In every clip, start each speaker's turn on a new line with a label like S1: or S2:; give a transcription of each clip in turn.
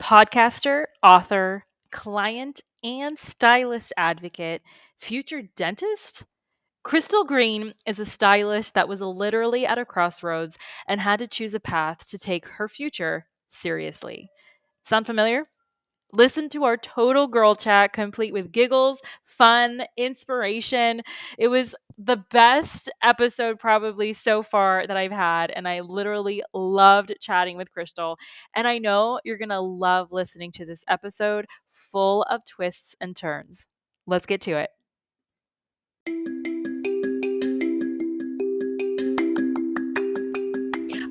S1: Podcaster, author, client, and stylist advocate, future dentist? Crystal Green is a stylist that was literally at a crossroads and had to choose a path to take her future seriously. Sound familiar? Listen to our total girl chat, complete with giggles, fun, inspiration. It was the best episode probably so far that I've had, and I literally loved chatting with Crystal. And I know you're going to love listening to this episode full of twists and turns. Let's get to it.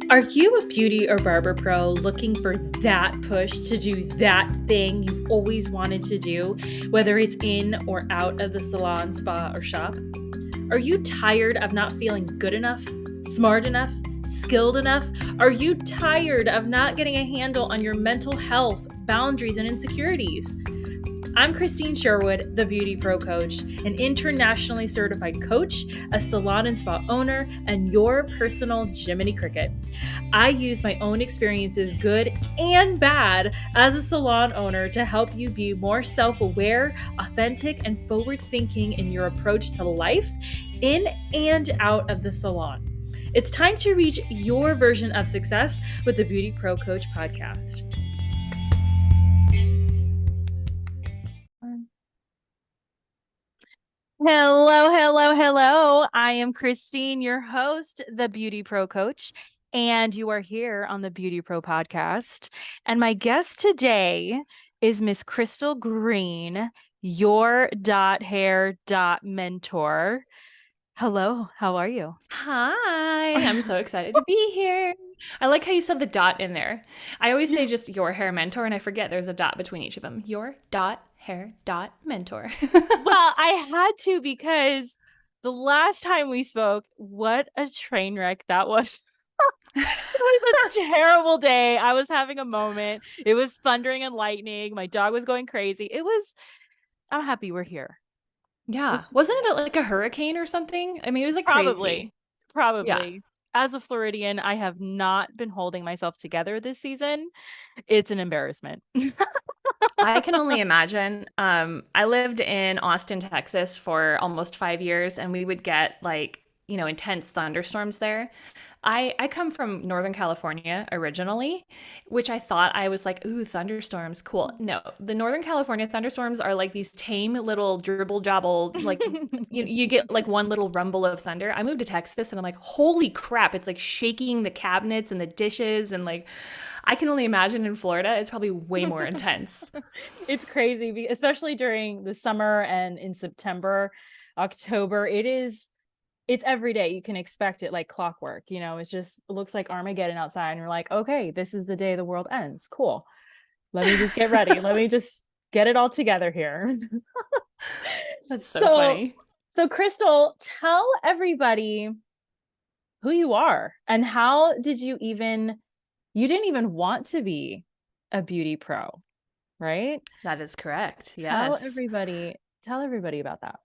S1: Are you a beauty or barber pro looking for that push to do that thing you've always wanted to do, whether it's in or out of the salon, spa, or shop? Are you tired of not feeling good enough, smart enough, skilled enough? Are you tired of not getting a handle on your mental health, boundaries, and insecurities? I'm Christine Sherwood, the BeautyPro coach, an internationally certified coach, a salon and spa owner, and your personal Jiminy Cricket. I use my own experiences, good and bad, as a salon owner to help you be more self-aware, authentic, and forward-thinking in your approach to life, in and out of the salon. It's time to reach your version of success with the BeautyPro Coach podcast. Hello. I am Christine, your host, the BeautyPro coach, and you are here on the BeautyPro podcast. And my guest today is Miss Crystal Green, your hair mentor. Hello, how are you?
S2: Hi, I'm so excited to be here. I like how you said the dot in there. I always say just your hair mentor, and I forget there's a dot between each of them. Your hair mentor.
S1: Well, I had to because the last time we spoke, what a train wreck that was. It was a terrible day. I was having a moment. It was thundering and lightning. My dog was going crazy. I'm happy we're here.
S2: Yeah.
S1: It's
S2: Wasn't it like a hurricane or something? I mean, it was like crazy. Yeah.
S1: probably. As a Floridian, I have not been holding myself together this season. It's an embarrassment.
S2: I can only imagine. I lived in Austin, Texas for almost 5 years, and we would get intense thunderstorms there. I come from Northern California originally, which I thought I was like, ooh, thunderstorms, cool. No, the Northern California thunderstorms are like these tame little dribble jabble, like you get like one little rumble of thunder. I moved to Texas and I'm like, holy crap, it's like shaking the cabinets and the dishes and like I can only imagine in Florida, it's probably way more intense.
S1: It's crazy, especially during the summer and in September, October. It's every day. You can expect it like clockwork. It looks like Armageddon outside. And you're like, okay, this is the day the world ends. Cool. Let me just get ready. Let me just get it all together here.
S2: That's so funny.
S1: So Crystal, tell everybody who you are and how did you didn't even want to be a beauty pro, right?
S2: That is correct. Yes.
S1: Tell everybody about that.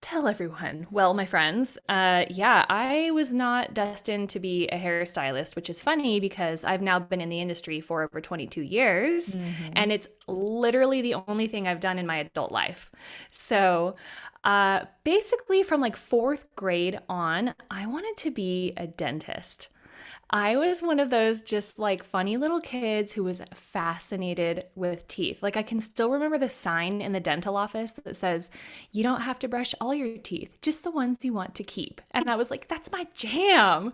S2: Tell everyone. Well, my friends, I was not destined to be a hairstylist, which is funny because I've now been in the industry for over 22 years, and it's literally the only thing I've done in my adult life. So basically from like fourth grade on, I wanted to be a dentist. I was one of those just like funny little kids who was fascinated with teeth. Like I can still remember the sign in the dental office that says, you don't have to brush all your teeth, just the ones you want to keep. And I was like, that's my jam.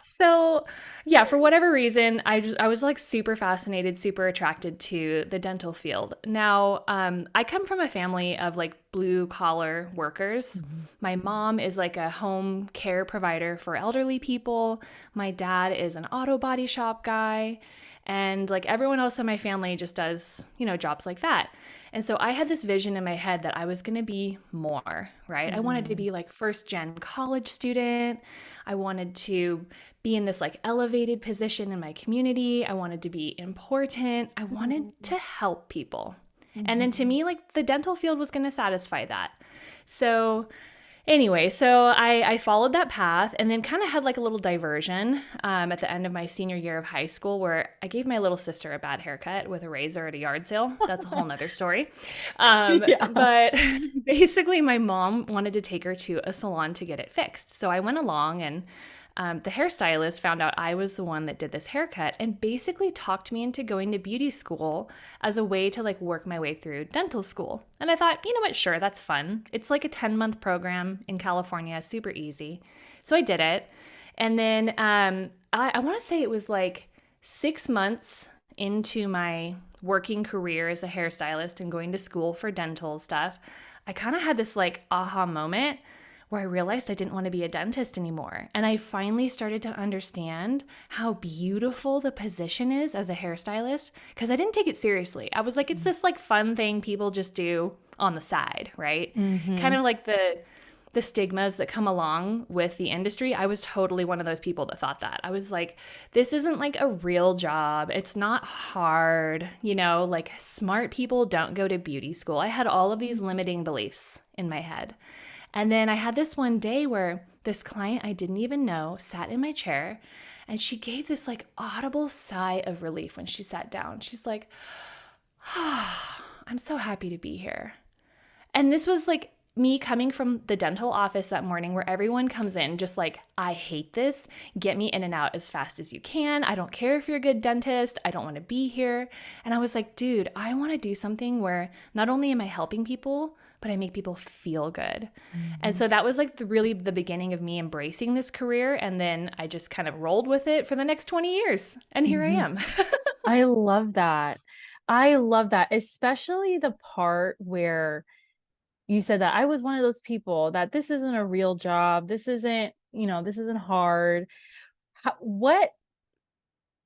S2: So yeah, for whatever reason, I was like super fascinated, super attracted to the dental field. Now, I come from a family of like blue collar workers. My mom is like a home care provider for elderly people. My dad is an auto body shop guy. And like everyone else in my family just does, jobs like that. And so I had this vision in my head that I was going to be more, right? I wanted to be like first gen college student. I wanted to be in this like elevated position in my community. I wanted to be important. I wanted to help people. And then to me, like the dental field was going to satisfy that. So Anyway, so I followed that path and then kind of had like a little diversion at the end of my senior year of high school where I gave my little sister a bad haircut with a razor at a yard sale. That's a whole nother story.
S1: Yeah.
S2: But basically, my mom wanted to take her to a salon to get it fixed. So I went along and the hairstylist found out I was the one that did this haircut and basically talked me into going to beauty school as a way to like work my way through dental school. And I thought, you know what, sure, that's fun. It's like a 10-month program in California, super easy. So I did it. And then I want to say it was like 6 months into my working career as a hairstylist and going to school for dental stuff, I kind of had this like aha moment where I realized I didn't want to be a dentist anymore. And I finally started to understand how beautiful the position is as a hairstylist because I didn't take it seriously. I was like, it's this like fun thing people just do on the side, right? Kind of like the stigmas that come along with the industry. I was totally one of those people that thought that. I was like, this isn't like a real job. It's not hard. You know, like smart people don't go to beauty school. I had all of these limiting beliefs in my head. And then I had this one day where this client I didn't even know sat in my chair and she gave this like audible sigh of relief when she sat down. She's like, oh, I'm so happy to be here. And this was like me coming from the dental office that morning where everyone comes in just like, I hate this. Get me in and out as fast as you can. I don't care if you're a good dentist. I don't want to be here. And I was like, dude, I want to do something where not only am I helping people, but I make people feel good. And so that was like really the beginning of me embracing this career. And then I just kind of rolled with it for the next 20 years. And here I am.
S1: I love that. I love that, especially the part where you said that I was one of those people that this isn't a real job. This isn't, this isn't hard. What,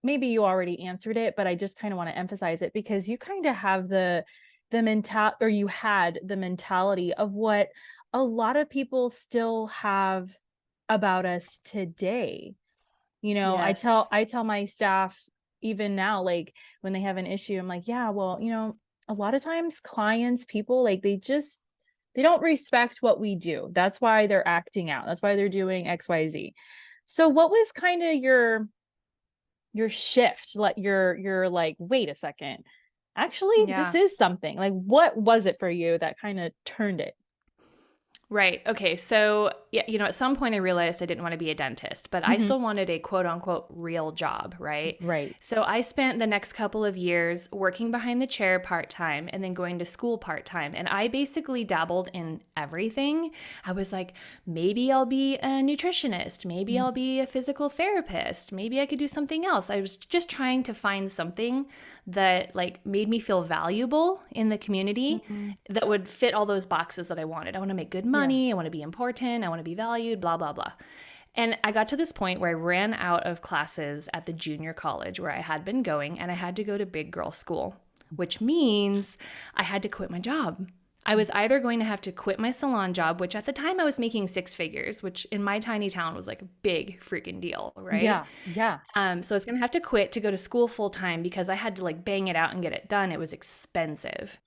S1: maybe you already answered it, but I just kind of want to emphasize it because you kind of have the or you had the mentality of what a lot of people still have about us today.
S2: Yes.
S1: I tell my staff even now, like when they have an issue, I'm like, yeah, well, a lot of times clients, people, like they don't respect what we do. That's why they're acting out. That's why they're doing XYZ. So what was kind of your shift? Like you're like, wait a second. Actually, this
S2: Yeah.
S1: is something. Like what was it for you that kind of turned it?
S2: Right. Okay. So, yeah, at some point I realized I didn't want to be a dentist, but I
S1: Mhm.
S2: still wanted a quote unquote real job. Right.
S1: Right.
S2: So I spent the next couple of years working behind the chair part time and then going to school part time. And I basically dabbled in everything. I was like, maybe I'll be a nutritionist. Maybe I'll be a physical therapist. Maybe I could do something else. I was just trying to find something that like made me feel valuable in the community
S1: Mhm.
S2: that would fit all those boxes that I wanted. I want to make good
S1: Yeah.
S2: money. I want to be important. I want to be valued, blah, blah, blah. And I got to this point where I ran out of classes at the junior college where I had been going, and I had to go to big girl school, which means I had to quit my job. I was either going to have to quit my salon job, which at the time I was making 6 figures, which in my tiny town was like a big freaking deal, right?
S1: Yeah. Yeah.
S2: So I was going to have to quit to go to school full time because I had to like bang it out and get it done. It was expensive.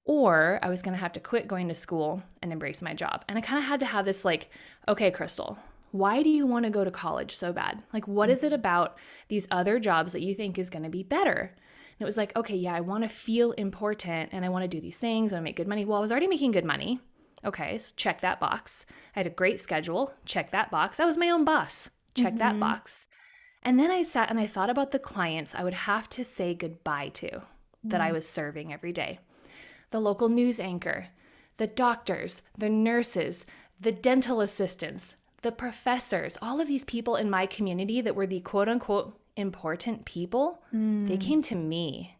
S2: Or I was going to have to quit going to school and embrace my job. And I kind of had to have this like, okay, Crystal, why do you want to go to college so bad? Like, what is it about these other jobs that you think is going to be better? And it was like, okay, yeah, I want to feel important and I want to do these things. I want to make good money. Well, I was already making good money. Okay, so check that box. I had a great schedule. Check that box. I was my own boss. Check that
S1: Mhm.
S2: box. And then I sat and I thought about the clients I would have to say goodbye to that I
S1: Mm.
S2: was serving every day. The local news anchor, the doctors, the nurses, the dental assistants, the professors, all of these people in my community that were the quote unquote important people, they
S1: Mm.
S2: came to me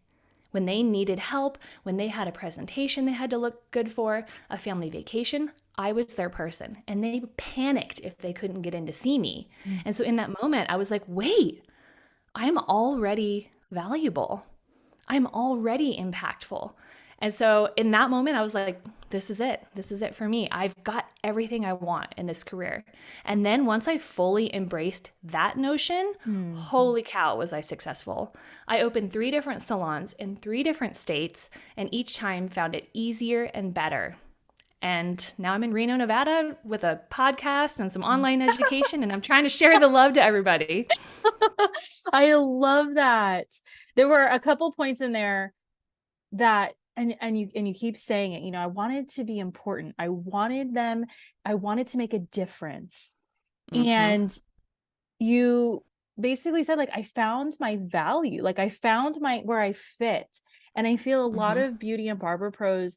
S2: when they needed help, when they had a presentation they had to look good for, a family vacation. I was their person, and they panicked if they couldn't get in to see me. And so in that moment, I was like, wait, I'm already valuable. I'm already impactful. And so in that moment, I was like, this is it. This is it for me. I've got everything I want in this career. And then once I fully embraced that notion,
S1: Mhm.
S2: holy cow, was I successful. I opened 3 different salons in 3 different states, and each time found it easier and better. And now I'm in Reno, Nevada with a podcast and some online education, and I'm trying to share the love to everybody.
S1: I love that. There were a couple points in there that and you keep saying it, I wanted to be important. I wanted to make a difference.
S2: Mm-hmm.
S1: And you basically said, like, I found my value, like I found my where I fit. And I feel a lot
S2: Mm-hmm.
S1: of beauty and barber pros,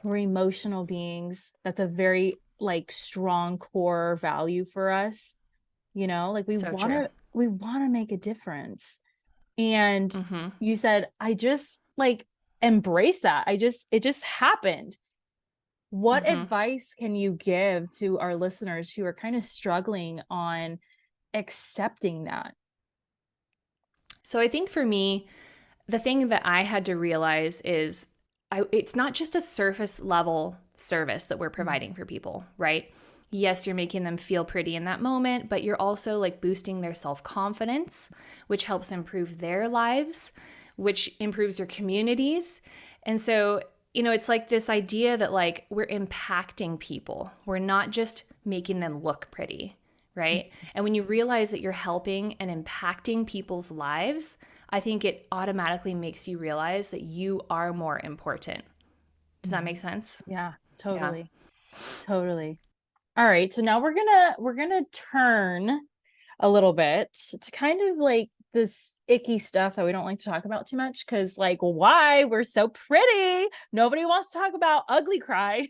S1: we're emotional beings. That's a very like strong core value for us. Like
S2: So true.
S1: we want to make a difference. And
S2: Mm-hmm.
S1: you said, I just like embrace that. It just happened. What
S2: Mm-hmm.
S1: advice can you give to our listeners who are kind of struggling on accepting that?
S2: So I think for me, the thing that I had to realize is it's not just a surface level service that we're providing for people, right? Yes, you're making them feel pretty in that moment, but you're also like boosting their self confidence, which helps improve their lives, which improves your communities. And so, it's like this idea that like we're impacting people, we're not just making them look pretty, right? And when you realize that you're helping and impacting people's lives, I think it automatically makes you realize that you are more important. Does that make sense?
S1: Yeah,
S2: Yeah.
S1: totally. Totally. All right, so now we're gonna turn a little bit to kind of like this icky stuff that we don't like to talk about too much, because like, why? We're so pretty. Nobody wants to talk about ugly cry.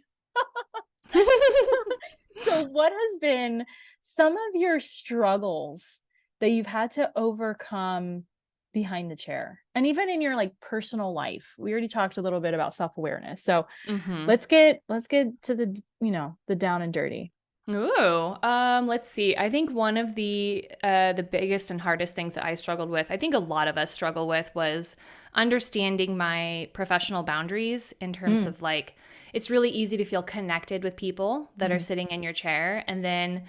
S1: So what has been some of your struggles that you've had to overcome behind the chair, and even in your like personal life? We already talked a little bit about self-awareness, so
S2: Mm-hmm.
S1: let's get to the the down and dirty.
S2: Ooh, let's see. I think one of the biggest and hardest things that I struggled with, I think a lot of us struggle with, was understanding my professional boundaries in terms
S1: Mm,
S2: of like, it's really easy to feel connected with people that are
S1: mhm,
S2: sitting in your chair, and then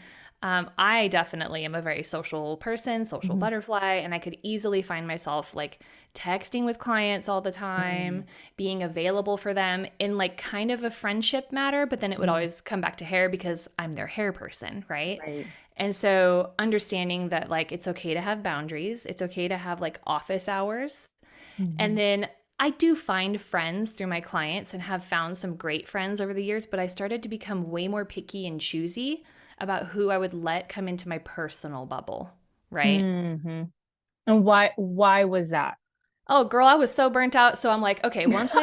S2: I definitely am a very social person, social
S1: mhm,
S2: butterfly, and I could easily find myself like texting with clients all the time,
S1: mm,
S2: being available for them in like kind of a friendship matter, but then it would
S1: mm,
S2: always come back to hair because I'm their hair person, right?
S1: right.
S2: And so understanding that like it's okay to have boundaries, it's okay to have like office hours. And
S1: Mhm,
S2: then I do find friends through my clients and have found some great friends over the years, but I started to become way more picky and choosy about who I would let come into my personal bubble, right?
S1: mhm. And why was that?
S2: Oh, girl, I was so burnt out. So I'm like, okay, once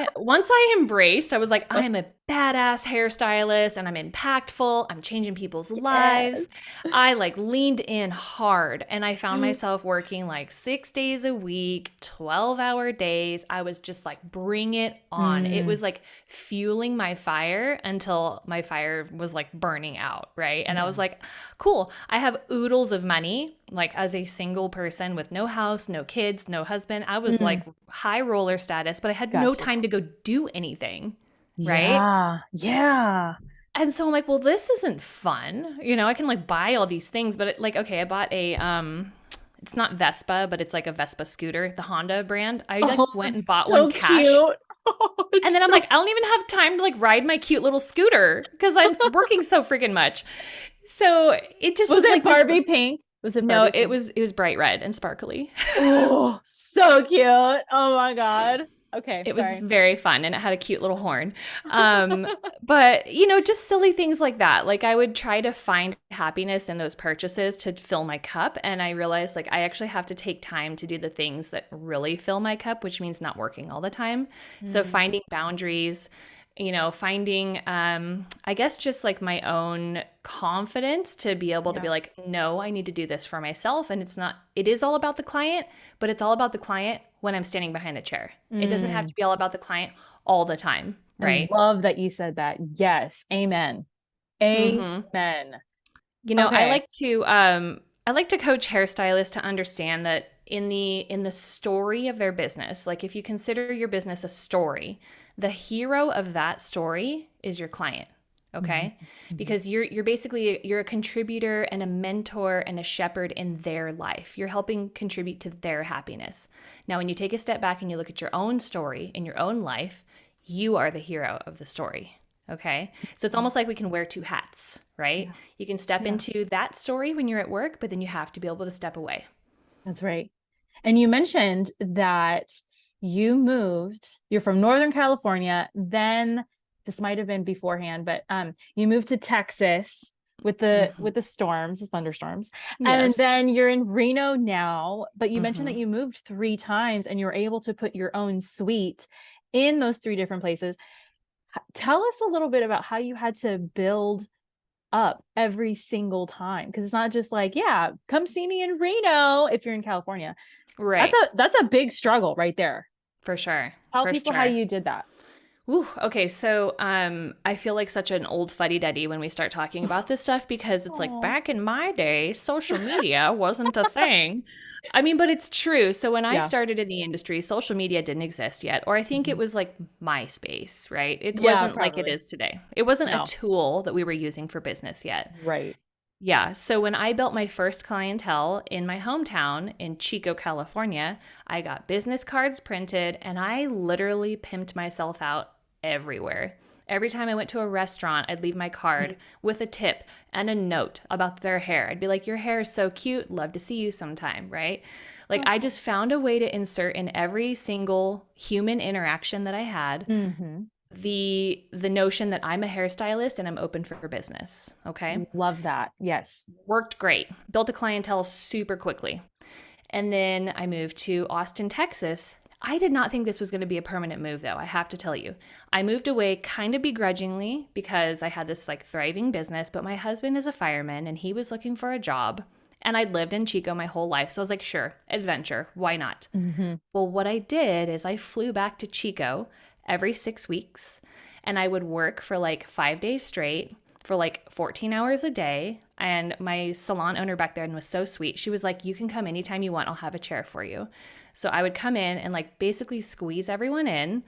S2: I embraced, I was like, I'm a badass hairstylist and I'm impactful. I'm changing people's lives.
S1: Yes.
S2: I like leaned in hard and I found myself working like 6 days a week, 12-hour days. I was just like, bring it on. It
S1: Mm,
S2: was like fueling my fire until my fire was like burning out, right? And I
S1: yeah.
S2: was like, cool. I have oodles of money. Like as a single person with no house, no kids, no husband, I was like
S1: Mm,
S2: high roller status, but I had no
S1: gotcha.
S2: time to go do anything, right?
S1: Yeah. Yeah.
S2: And so I'm like, well, this isn't fun. I can like buy all these things, but like, okay, I bought a it's not Vespa, but it's like a Vespa scooter, the Honda brand. I like
S1: Oh,
S2: went and
S1: it's
S2: bought one
S1: so
S2: cash.
S1: cute. Oh,
S2: And
S1: it's
S2: then I'm
S1: so
S2: like, I don't even have time to like ride my cute little scooter because I'm working so freaking much. So it just
S1: Was
S2: was
S1: it
S2: like this.
S1: Barbie pink? Was it
S2: No,
S1: Barbie
S2: it
S1: pink?
S2: was it was bright red and sparkly.
S1: Oh, so cute. Oh my God. Okay,
S2: It was
S1: sorry.
S2: very fun and it had a cute little horn. Um, but, just silly things like that. Like I would try to find happiness in those purchases to fill my cup. And I realized like I actually have to take time to do the things that really fill my cup, which means not working all the time. So
S1: Mm,
S2: finding boundaries, finding, I guess just like my own confidence to be able to
S1: yeah.
S2: be like, no, I need to do this for myself. And it is all about the client, but it's all about the client when I'm standing behind the chair. It doesn't have to
S1: Mm.
S2: be all about the client all the time,
S1: I
S2: right?
S1: love that you said that. Yes. Amen.
S2: Mm-hmm.
S1: Amen.
S2: I
S1: Okay.
S2: like to coach hairstylists to understand that in the story of their business, like if you consider your business a story, the hero of that story is your client.
S1: Mhm,
S2: Okay?
S1: mhm.
S2: Because you're a contributor and a mentor and a shepherd in their life. You're helping contribute to their happiness. Now, when you take a step back and you look at your own story in your own life, you are the hero of the story. Okay. So it's almost like we can wear two hats, right?
S1: Yeah.
S2: You can step
S1: Yeah.
S2: into that story when you're at work, but then you have to be able to step away.
S1: That's right. And you mentioned that you're from Northern California, then this might have been beforehand, but you moved to Texas with
S2: Hmm.
S1: the storms, the thunderstorms. And
S2: Yes.
S1: then you're in Reno now, but you mentioned
S2: Hmm.
S1: that you moved 3 times and you were able to put your own suite in those 3 different places. Tell us a little bit about how you had to build up every single time, because it's not just like, yeah, come see me in Reno if you're in California.
S2: Right.
S1: That's a big struggle right there.
S2: For sure.
S1: Tell
S2: For
S1: people how
S2: sure.
S1: you did that.
S2: Ooh, okay, so I feel like such an old fuddy-duddy when we start talking about this stuff because it's like
S1: Oh.
S2: back in my day, social media wasn't a thing. I mean, but it's true. So when I
S1: Yeah.
S2: started in the industry, social media didn't exist yet, or I think it
S1: Mhm.
S2: was like MySpace, right? It
S1: Yeah,
S2: wasn't like it
S1: probably.
S2: is today. It wasn't a
S1: No.
S2: tool that we were using for business yet.
S1: Right.
S2: Yeah, so when I built my first clientele in my hometown in Chico, California, I got business cards printed and I literally pimped myself out everywhere. Every time I went to a restaurant, I'd leave my card with a tip and a note about their hair. I'd be like, "Your hair is so cute. Love to see you sometime," right? Like I just found a way to insert in every single human interaction that I had
S1: Mm-hmm.
S2: the notion that I'm a hairstylist and I'm open for business, okay?
S1: Love that. Yes.
S2: Worked great. Built a clientele super quickly. And then I moved to Austin, Texas. I did not think this was going to be a permanent move, though. I have to tell you. I moved away kind of begrudgingly because I had this like thriving business, but my husband is a fireman and he was looking for a job. And I'd lived in Chico my whole life. So I was like, sure, adventure. Why not?
S1: Mm-hmm.
S2: Well, what I did is I flew back to Chico every 6 weeks and I would work for like 5 days straight for like 14 hours a day. And my salon owner back then was so sweet. She was like, "You can come anytime you want. I'll have a chair for you." So I would come in and like basically squeeze everyone in,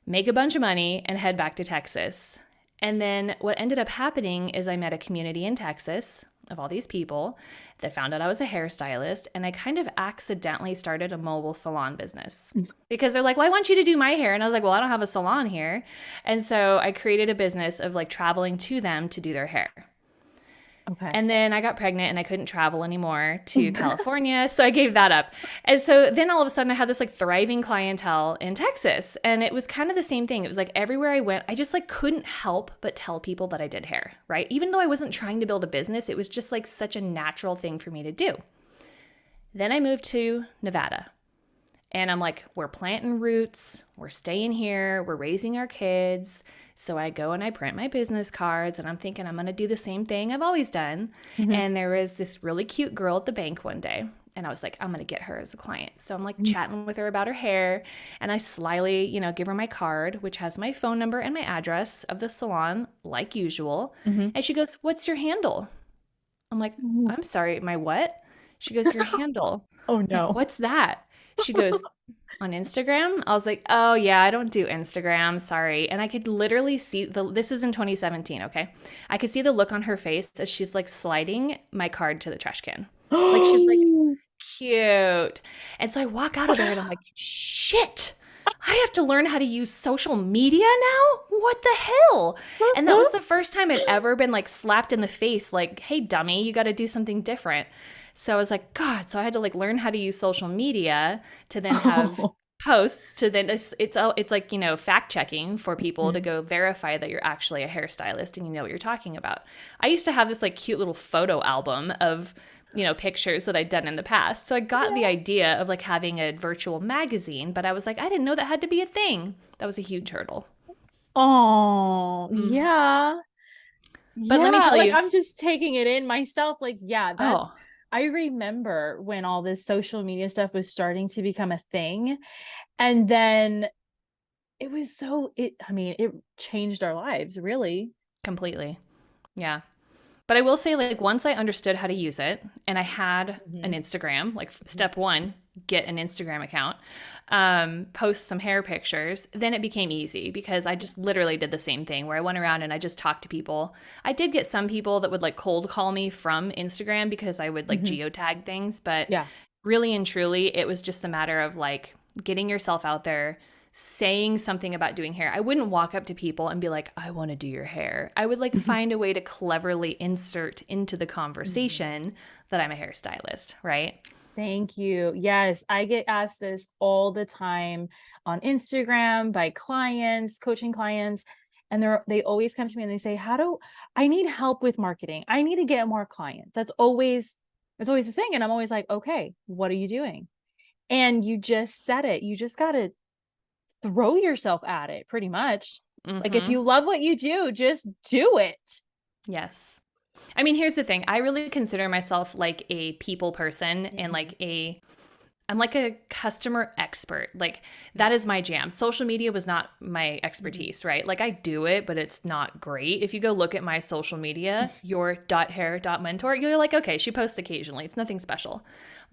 S2: make a bunch of money, and head back to Texas. And then what ended up happening is I met a community in Texas of all these people that found out I was a hairstylist. And I kind of accidentally started a mobile salon business because they're like, "Well, I want you to do my hair." And I was like, "Well, I don't have a salon here." And so I created a business of like traveling to them to do their hair.
S1: Okay.
S2: And then I got pregnant and I couldn't travel anymore to California. So I gave that up. And so then all of a sudden I had this like thriving clientele in Texas. And it was kind of the same thing. It was like everywhere I went, I just like couldn't help but tell people that I did hair, right? Even though I wasn't trying to build a business, it was just like such a natural thing for me to do. Then I moved to Nevada. And I'm like, we're planting roots, we're staying here, we're raising our kids. So I go and I print my business cards, and I'm thinking I'm gonna do the same thing I've always done.
S1: Mm-hmm.
S2: And there was this really cute girl at the bank one day, and I was like, I'm gonna get her as a client. So I'm like chatting with her about her hair, and I slyly, give her my card, which has my phone number and my address of the salon, like usual.
S1: Mm-hmm.
S2: And she goes, "What's your handle?" I'm like, "I'm sorry, my what?" She goes, "Your handle."
S1: Oh
S2: I'm like,
S1: no.
S2: "What's that?" She goes, "On Instagram?" I was like, "Oh yeah, I don't do Instagram, sorry." And I could literally see this is in 2017, okay? I could see the look on her face as she's like sliding my card to the trash can. Like she's like, "Cute." And so I walk out of there and I'm like, "Shit. I have to learn how to use social media now? What the hell?" And that was the first time I'd ever been like slapped in the face like, "Hey dummy, you got to do something different." So I was like, God, so I had to like learn how to use social media to then have
S1: Oh.
S2: posts to then it's like, fact checking for people to go verify that you're actually a hairstylist and you know what you're talking about. I used to have this like cute little photo album of pictures that I'd done in the past. So I got the idea of like having a virtual magazine, but I was like, I didn't know that had to be a thing. That was a huge hurdle.
S1: Oh,
S2: Mm.
S1: yeah.
S2: But let me
S1: Yeah,
S2: tell
S1: like
S2: you,
S1: I'm just taking it in myself. Like, yeah,
S2: oh,
S1: I remember when all this social media stuff was starting to become a thing. And then I mean, it changed our lives, really.
S2: completely. Yeah. But I will say, like, once I understood how to use it and I had an
S1: Mhm.
S2: Instagram, like step one, get an Instagram account, post some hair pictures, then it became easy because I just literally did the same thing where I went around and I just talked to people. I did get some people that would like cold call me from Instagram because I would like
S1: Mhm.
S2: geotag things, but
S1: Yeah.
S2: really and truly, it was just a matter of like getting yourself out there, saying something about doing hair. I wouldn't walk up to people and be like, I want to do your hair. I would like find a way to cleverly insert into the conversation that I'm a hairstylist, right?
S1: Thank you. Yes, I get asked this all the time on Instagram by clients, coaching clients, and they always come to me and they say, "How do I need help with marketing? I need to get more clients." That's always the thing, and I'm always like, "Okay, what are you doing?" And you just said it. You just got to throw yourself at it pretty much. Like if
S2: Mm-hmm.
S1: you love what you do, just do it.
S2: Yes. I mean, here's the thing. I really consider myself like a people person and like I'm like a customer expert. Like that is my jam. Social media was not my expertise, right? Like I do it, but it's not great. If you go look at my social media, your .hair.mentor, you're like, okay, she posts occasionally. It's nothing special.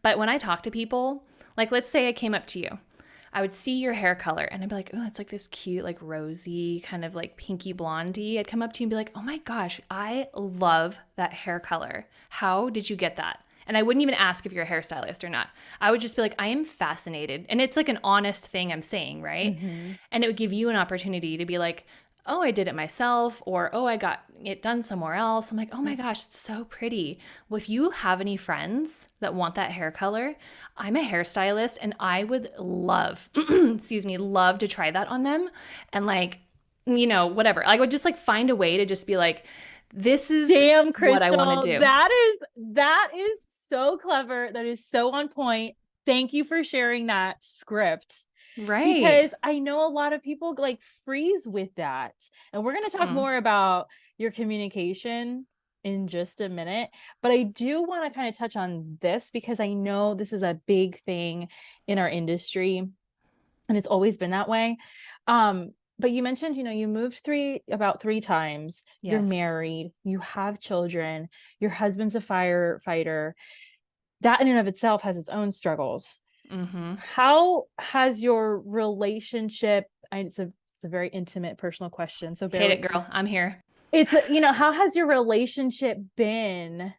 S2: But when I talk to people, like let's say I came up to you, I would see your hair color and I'd be like, oh, it's like this cute, like rosy, kind of like pinky blondie. I'd come up to you and be like, oh my gosh, I love that hair color. How did you get that? And I wouldn't even ask if you're a hairstylist or not. I would just be like, I am fascinated. And it's like an honest thing I'm saying, right?
S1: Mm-hmm.
S2: And it would give you an opportunity to be like, oh, I did it myself, or oh, I got it done somewhere else. I'm like, oh my gosh, it's so pretty. Well, if you have any friends that want that hair color, I'm a hairstylist and I would love, excuse me, love to try that on them. And like, whatever. I would just like find a way to just be like, this is
S1: Damn,
S2: what I want to
S1: Crystal,
S2: do.
S1: that is so clever. That is so on point. Thank you for sharing that script
S2: Right.
S1: because I know a lot of people like freeze with that. And we're going to talk
S2: Mm,
S1: more about your communication in just a minute, but I do want to kind of touch on this because I know this is a big thing in our industry and it's always been that way. But you mentioned, you moved about three times, you're
S2: yes.
S1: married, you have children, your husband's a firefighter. That in and of itself has its own struggles.
S2: Mm-hmm.
S1: How has your relationship, it's a very intimate personal question, so bear
S2: Hit
S1: with
S2: it,
S1: me.
S2: girl. I'm here.
S1: How has your relationship been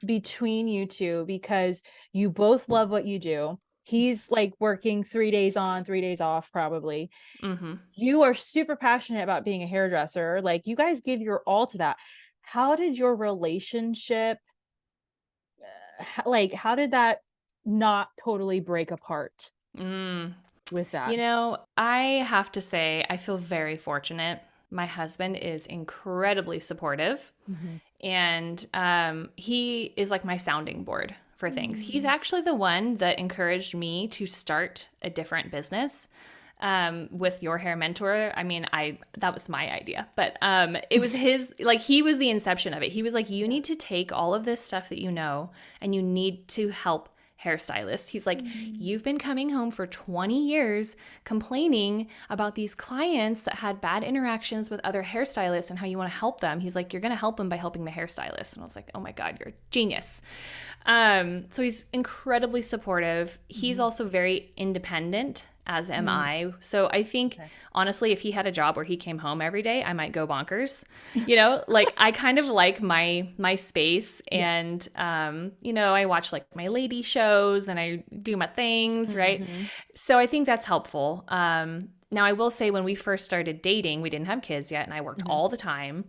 S1: between you two, because you both love what you do? He's like working 3 days on, 3 days off, probably.
S2: Mm-hmm.
S1: You are super passionate about being a hairdresser. Like you guys give your all to that. How did your relationship, how did that not totally break apart
S2: Mm.
S1: with that?
S2: I have to say, I feel very fortunate. My husband is incredibly supportive,
S1: Mhm.
S2: and he is like my sounding board for things. He's
S1: Mm.
S2: actually the one that encouraged me to start a different business with Your Hair Mentor. I mean, that was my idea, but it was his. Like he was the inception of it. He was like, you
S1: Yeah.
S2: need to take all of this stuff that you know, and you need to help hairstylists. He's like,
S1: Mm.
S2: you've been coming home for 20 years complaining about these clients that had bad interactions with other hairstylists and how you want to help them. He's like, you're going to help them by helping the hairstylist. And I was like, oh my God, you're a genius. So he's incredibly supportive. He's
S1: Mhm.
S2: also very independent, as am
S1: Mm.
S2: I. So I think,
S1: Okay.
S2: honestly, if he had a job where he came home every day, I might go bonkers. Like I kind of like my space,
S1: Yeah.
S2: and I watch like my lady shows and I do my things, right?
S1: Mhm.
S2: So I think that's helpful. Now I will say when we first started dating, we didn't have kids yet, and I worked
S1: Mhm.
S2: all the time.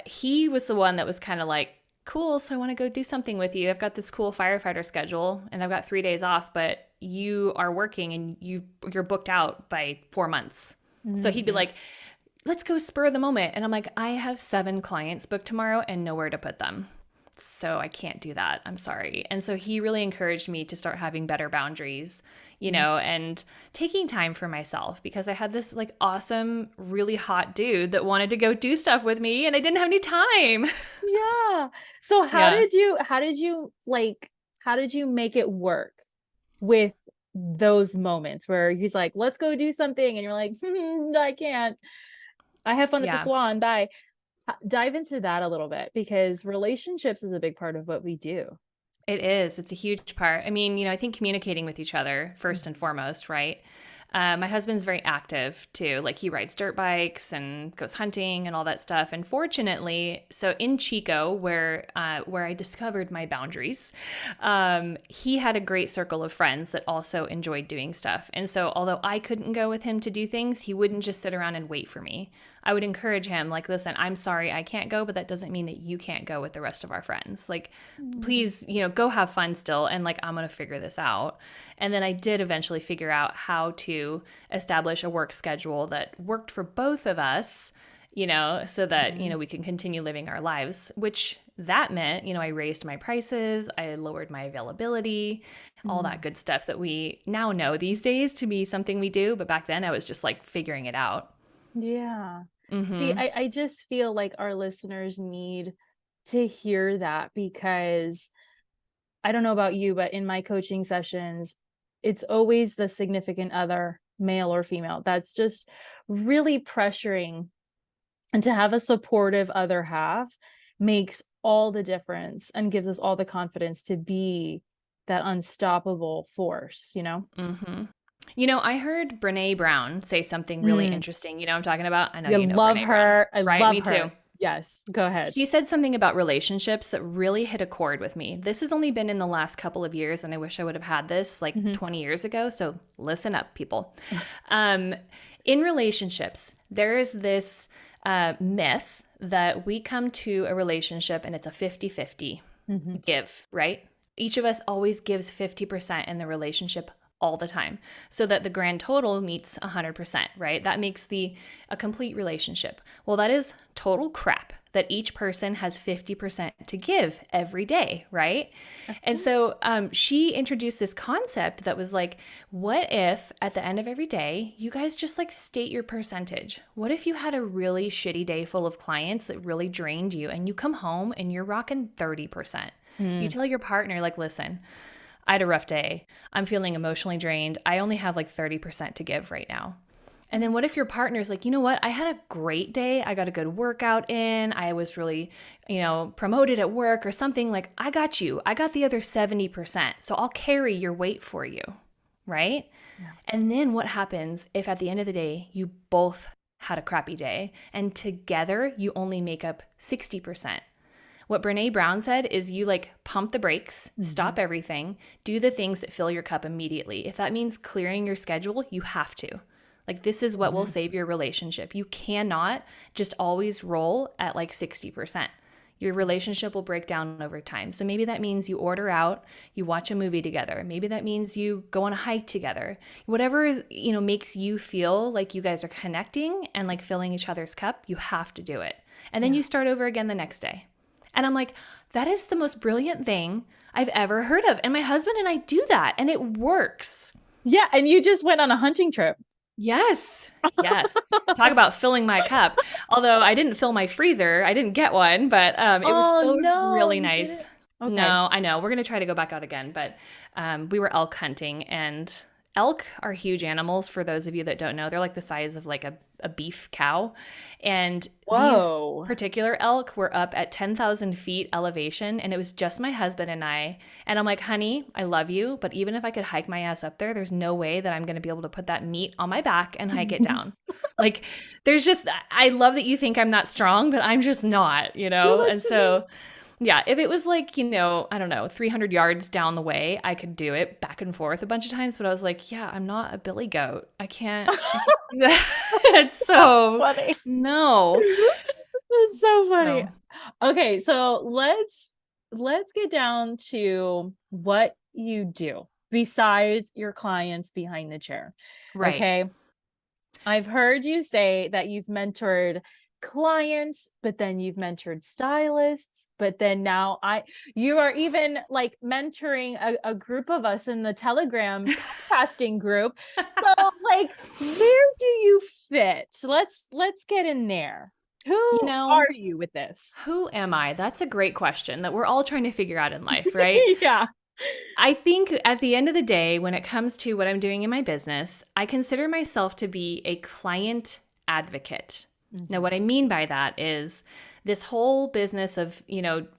S2: He was the one that was kind of like, cool, so I want to go do something with you. I've got this cool firefighter schedule and I've got 3 days off, but you are working and you're booked out by 4 months. So he'd be
S1: Mhm.
S2: like, let's go spur of the moment. And I'm like, I have 7 clients booked tomorrow and nowhere to put them. So I can't do that. I'm sorry. And so he really encouraged me to start having better boundaries,
S1: Mhm.
S2: and taking time for myself, because I had this like awesome, really hot dude that wanted to go do stuff with me and I didn't have any time.
S1: Yeah. So
S2: Yeah.
S1: how did you make it work with those moments where he's like, let's go do something, and you're like, I can't. I have fun at the
S2: Yeah.
S1: salon. Bye. Dive into that a little bit because relationships is a big part of what we do.
S2: It is. It's a huge part. I mean, I think communicating with each other first and
S1: Mhm.
S2: foremost, right? My husband's very active too. Like he rides dirt bikes and goes hunting and all that stuff. And fortunately, so in Chico, where I discovered my boundaries, he had a great circle of friends that also enjoyed doing stuff. And so, although I couldn't go with him to do things, he wouldn't just sit around and wait for me. I would encourage him, like, listen, I'm sorry I can't go, but that doesn't mean that you can't go with the rest of our friends. Like, please, go have fun still. And like, I'm going to figure this out. And then I did eventually figure out how to establish a work schedule that worked for both of us, so that, we can continue living our lives, which that meant, I raised my prices, I lowered my availability, all that good stuff that we now know these days to be something we do. But back then I was just like figuring it out.
S1: Yeah. See,
S2: Mm-hmm.
S1: I just feel like our listeners need to hear that, because I don't know about you, but in my coaching sessions, it's always the significant other, male or female, that's just really pressuring. And to have a supportive other half makes all the difference and gives us all the confidence to be that unstoppable force.
S2: Mm-hmm. I heard Brene Brown say something really
S1: Mm.
S2: interesting. You know what I'm talking about? I know
S1: You
S2: you know
S1: love
S2: Brene Brown,
S1: her. I
S2: right? Me
S1: love
S2: too.
S1: her. Yes, go ahead.
S2: She said something about relationships that really hit a chord with me. This has only been in the last couple of years, and I wish I would have had this like 20 years ago. So listen up, people. In relationships, there is this myth that we come to a relationship and it's a 50-50 give, right? Each of us always gives 50% in the relationship all the time, so that the grand total meets 100%, right? That makes a complete relationship. Well, that is total crap, that each person has 50% to give every day, right? And so she introduced this concept that was like, what if at the end of every day, you guys just like state your percentage? What if you had a really shitty day full of clients that really drained you, and you come home and you're rocking 30%? You tell your partner, like, listen, I had a rough day. I'm feeling emotionally drained. I only have like 30% to give right now. And then what if your partner's like, you know what? I had a great day. I got a good workout in. I was really, promoted at work or something. Like, I got you. I got the other 70%. So I'll carry your weight for you. Right? Yeah. And then what happens if at the end of the day, you both had a crappy day and together you only make up 60%? What Brene Brown said is you like pump the brakes, stop everything, do the things that fill your cup immediately. If that means clearing your schedule, you have to. Like, this is what will save your relationship. You cannot just always roll at like 60%. Your relationship will break down over time. So maybe that means you order out, you watch a movie together. Maybe that means you go on a hike together. Whatever is, makes you feel like you guys are connecting and like filling each other's cup, you have to do it. And then you start over again the next day. And I'm like, that is the most brilliant thing I've ever heard of. And my husband and I do that, and it works.
S1: Yeah. And you just went on a hunting trip.
S2: Yes. Yes. Talk about filling my cup. Although I didn't fill my freezer. I didn't get one, but it was still really nice. Okay. No, I know. We're going to try to go back out again, but we were elk hunting, and elk are huge animals. For those of you that don't know, they're like the size of like a beef cow. And these particular elk were up at 10,000 feet elevation, and it was just my husband and I. And I'm like, honey, I love you, but even if I could hike my ass up there, there's no way that I'm going to be able to put that meat on my back and hike it down. Like, I love that you think I'm not strong, but I'm just not, And so yeah, if it was like, I don't know, 300 yards down the way, I could do it back and forth a bunch of times. But I was like, yeah, I'm not a billy goat. I can't do that. It's so funny. No.
S1: That's so funny. Okay, so let's get down to what you do besides your clients behind the chair.
S2: Right.
S1: Okay. I've heard you say that you've mentored clients, but then you've mentored stylists, but then now you are even like mentoring a group of us in the Telegram podcasting group. So like, where do you fit? Let's get in there. Who are you with this?
S2: Who am I? That's a great question that we're all trying to figure out in life, right?
S1: Yeah.
S2: I think at the end of the day, when it comes to what I'm doing in my business, I consider myself to be a client advocate. Now, what I mean by that is this whole business of,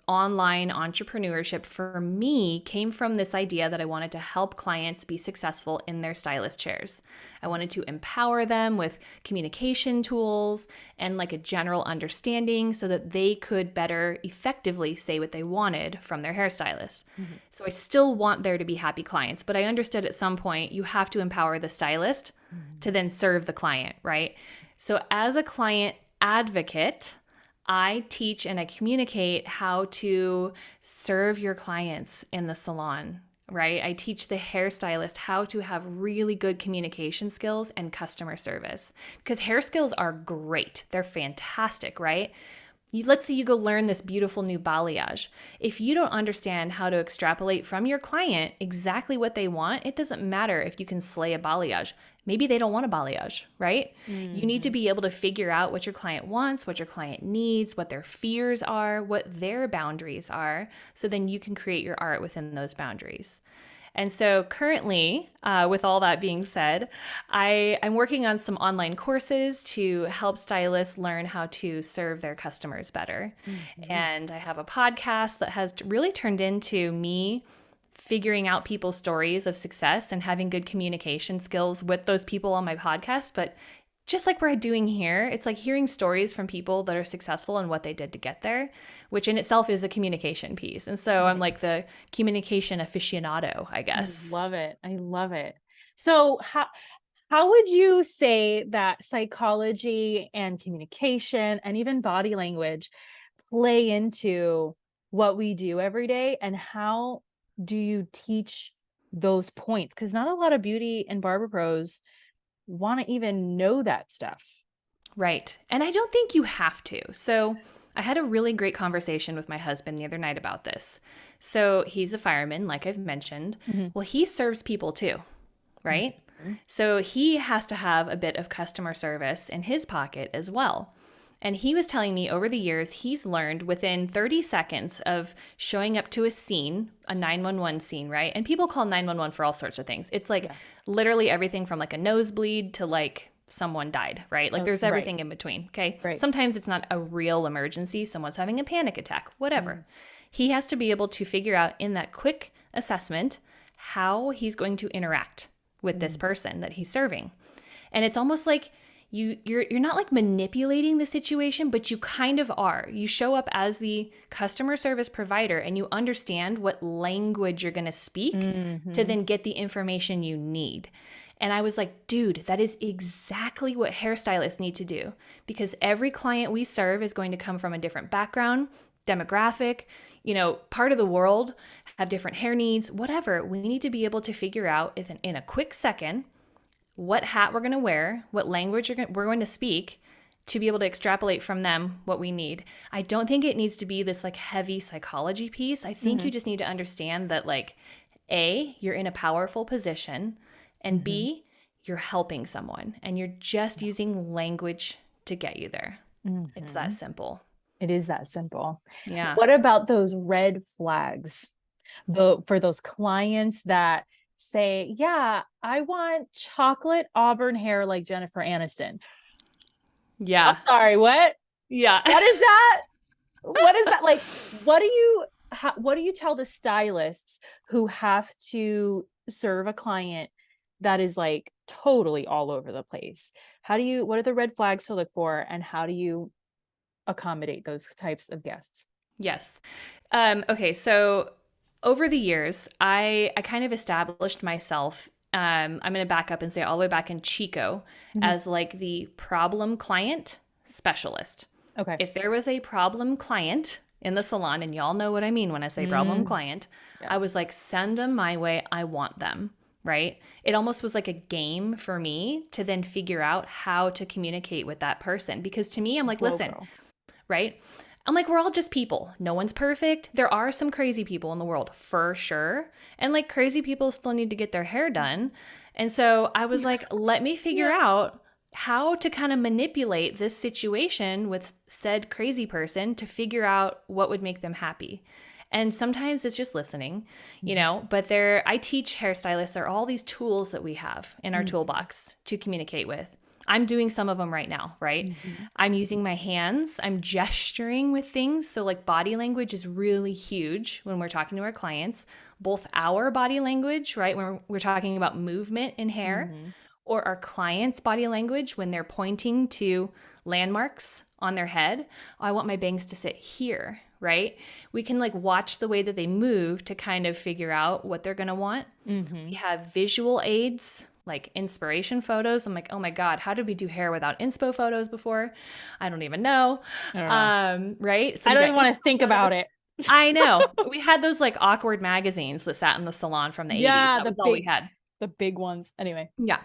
S2: online entrepreneurship for me came from this idea that I wanted to help clients be successful in their stylist chairs. I wanted to empower them with communication tools and like a general understanding so that they could better effectively say what they wanted from their hairstylist. So I still want there to be happy clients, but I understood at some point you have to empower the stylist to then serve the client, right? So as a client advocate, I teach and I communicate how to serve your clients in the salon, right? I teach the hairstylist how to have really good communication skills and customer service because hair skills are great. They're fantastic, right? Let's say you go learn this beautiful new balayage. If you don't understand how to extrapolate from your client exactly what they want, it doesn't matter if you can slay a balayage. Maybe they don't want a balayage, right? You need to be able to figure out what your client wants, what your client needs, what their fears are, what their boundaries are, so then you can create your art within those boundaries. And so currently, with all that being said, I'm working on some online courses to help stylists learn how to serve their customers better. And I have a podcast that has really turned into me figuring out people's stories of success and having good communication skills with those people on my podcast. But just like we're doing here, it's like hearing stories from people that are successful and what they did to get there, which in itself is a communication piece. And so I'm like the communication aficionado, I guess.
S1: I love it. I love it. So how would you say that psychology and communication and even body language play into what we do every day? And how do you teach those points? Because not a lot of beauty and barber pros want to even know that stuff.
S2: Right. And I don't think you have to. So I had a really great conversation with my husband the other night about this. So he's a fireman, like I've mentioned. Well, he serves people too, right? So he has to have a bit of customer service in his pocket as well. And he was telling me over the years, he's learned within 30 seconds of showing up to a scene, a 911 scene, right? And people call 911 for all sorts of things. It's like literally everything from like a nosebleed to like someone died, right? Like there's everything in between, okay? Sometimes it's not a real emergency. Someone's having a panic attack, whatever. He has to be able to figure out in that quick assessment how he's going to interact with this person that he's serving. And it's almost like you're not like manipulating the situation, but you kind of are. You show up as the customer service provider and you understand what language you're going to speak to then get the information you need. And I was like, dude, that is exactly what hairstylists need to do, because every client we serve is going to come from a different background, demographic, part of the world, have different hair needs, whatever. We need to be able to figure out in a quick second what hat we're going to wear, what language we're going to speak to be able to extrapolate from them what we need. I don't think it needs to be this like heavy psychology piece. I think you just need to understand that like, A, you're in a powerful position, and B, you're helping someone and you're just using language to get you there. It's that simple.
S1: It is that simple.
S2: Yeah.
S1: What about those red flags for those clients that say, yeah, I want chocolate auburn hair like Jennifer Aniston?
S2: Yeah.
S1: I'm sorry, what?
S2: Yeah.
S1: What is that? What is that? Like, what do you tell the stylists who have to serve a client that is like totally all over the place? What are the red flags to look for, and how do you accommodate those types of guests?
S2: Yes. Okay. So over the years, I kind of established myself. I'm going to back up and say all the way back in Chico as like the problem client specialist.
S1: Okay.
S2: If there was a problem client in the salon, and y'all know what I mean when I say problem client, I was like, send them my way. I want them. Right? It almost was like a game for me to then figure out how to communicate with that person. Because to me, I'm like, listen, right? I'm like, we're all just people. No one's perfect. There are some crazy people in the world for sure. And like crazy people still need to get their hair done. And so I was like, let me figure out how to kind of manipulate this situation with said crazy person to figure out what would make them happy. And sometimes it's just listening, but I teach hairstylists, there are all these tools that we have in our toolbox to communicate with. I'm doing some of them right now, right?
S1: Mhm.
S2: I'm using my hands, I'm gesturing with things. So, like, body language is really huge when we're talking to our clients, both our body language, right? When we're talking about movement in hair,
S1: Mhm.
S2: or our clients' body language when they're pointing to landmarks on their head. Oh, I want my bangs to sit here, right? We can like watch the way that they move to kind of figure out what they're going to want. We
S1: Mhm.
S2: have visual aids like inspiration photos. I'm like, oh my God, how did we do hair without inspo photos before? I don't even know.
S1: I don't know.
S2: Right? So
S1: I
S2: we
S1: don't
S2: got
S1: even want to
S2: inspo
S1: think about
S2: photos.
S1: it.
S2: I know. We had those like awkward magazines that sat in the salon from the 80s.
S1: Yeah,
S2: That was all we had.
S1: the big ones. Anyway.
S2: Yeah.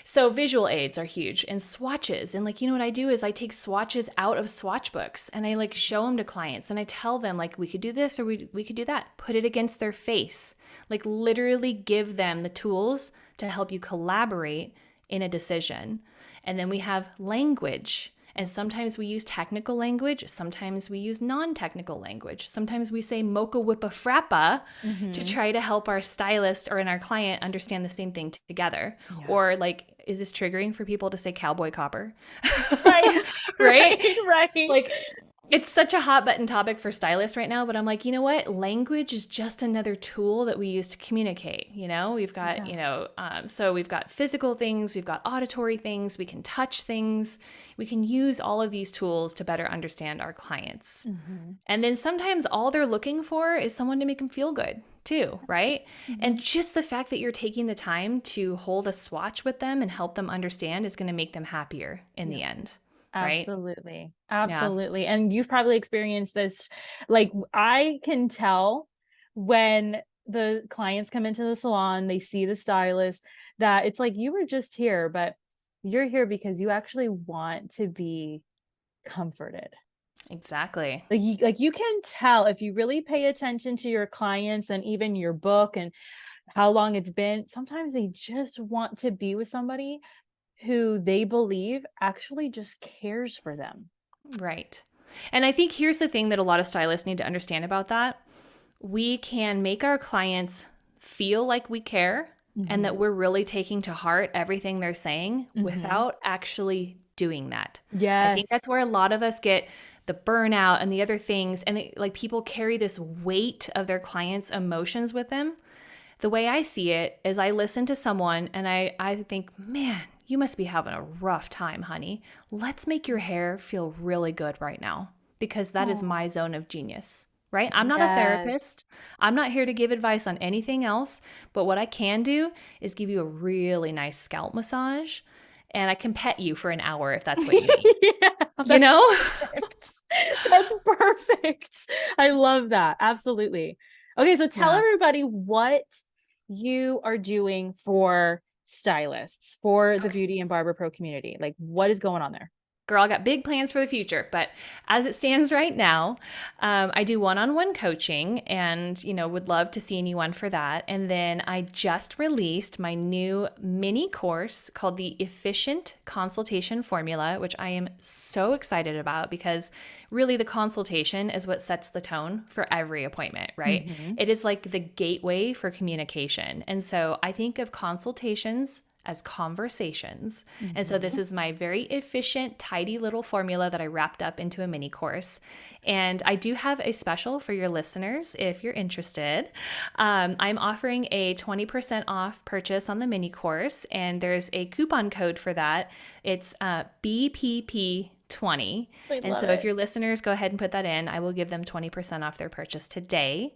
S2: So visual aids are huge and swatches. And like, you know what I do is I take swatches out of swatch books and I like show them to clients and I tell them like, we could do this or we could do that. Put it against their face. Like literally give them the tools to help you collaborate in a decision. And then we have language. And sometimes we use technical language, sometimes we use non-technical language. Sometimes we say mocha whippa frappa to
S1: Mhm.
S2: try to help our stylist or in our client understand the same thing together.
S1: Yeah.
S2: Or like, is this triggering for people to say cowboy copper?
S1: Right.
S2: Right?
S1: Right. Right.
S2: Like, it's such a hot button topic for stylists right now, but I'm like, you know what? Language is just another tool that we use to communicate. You know, we've got,
S1: Yeah.
S2: so we've got physical things, we've got auditory things, we can touch things. We can use all of these tools to better understand our clients.
S1: Mhm.
S2: And then sometimes all they're looking for is someone to make them feel good too, right? And
S1: Mhm.
S2: just the fact that you're taking the time to hold a swatch with them and help them understand is going to make them happier in
S1: Yeah.
S2: the end, right?
S1: Absolutely.
S2: Yeah.
S1: Absolutely. And you've probably experienced this. Like, I can tell when the clients come into the salon, they see the stylist, that it's like, you were just here, but you're here because you actually want to be comforted.
S2: Exactly.
S1: Like you can tell if you really pay attention to your clients and even your book and how long it's been. Sometimes they just want to be with somebody who they believe actually just cares for them.
S2: Right. And I think here's the thing that a lot of stylists need to understand about that. We can make our clients feel like we care and that
S1: Mhm.
S2: we're really taking to heart everything they're saying
S1: Mhm.
S2: without actually doing that. I think that's
S1: Yes.
S2: where a lot of us get the burnout and the other things. And like people carry this weight of their clients' emotions with them. The way I see it is I listen to someone and I think, man, you must be having a rough time, honey. Let's make your hair feel really good right now because that is
S1: Oh,
S2: my zone of genius, right? I'm not a
S1: yes.
S2: therapist. I'm not here to give advice on anything else. But what I can do is give you a really nice scalp massage and I can pet you for an hour if that's what you need,
S1: Yeah,
S2: you
S1: that's
S2: know?
S1: perfect. That's perfect. I love that. Absolutely. Okay, so tell
S2: Yeah.
S1: everybody what you are doing for stylists, for the
S2: Okay.
S1: Beauty and Barber Pro community. Like, what is going on there?
S2: Girl, I got big plans for the future, but as it stands right now, I do one-on-one coaching and, would love to see anyone for that. And then I just released my new mini course called the Efficient Consultation Formula, which I am so excited about because really the consultation is what sets the tone for every appointment, right?
S1: Mhm.
S2: It is like the gateway for communication. And so I think of consultations as conversations. And so this
S1: Mhm.
S2: is my very efficient, tidy little formula that I wrapped up into a mini course. And I do have a special for your listeners if you're interested. I'm offering a 20% off purchase on the mini course, and there's a coupon code for that. It's BPP20.
S1: I
S2: And
S1: love
S2: so if
S1: it.
S2: your listeners go ahead and put that in, I will give them 20% off their purchase today.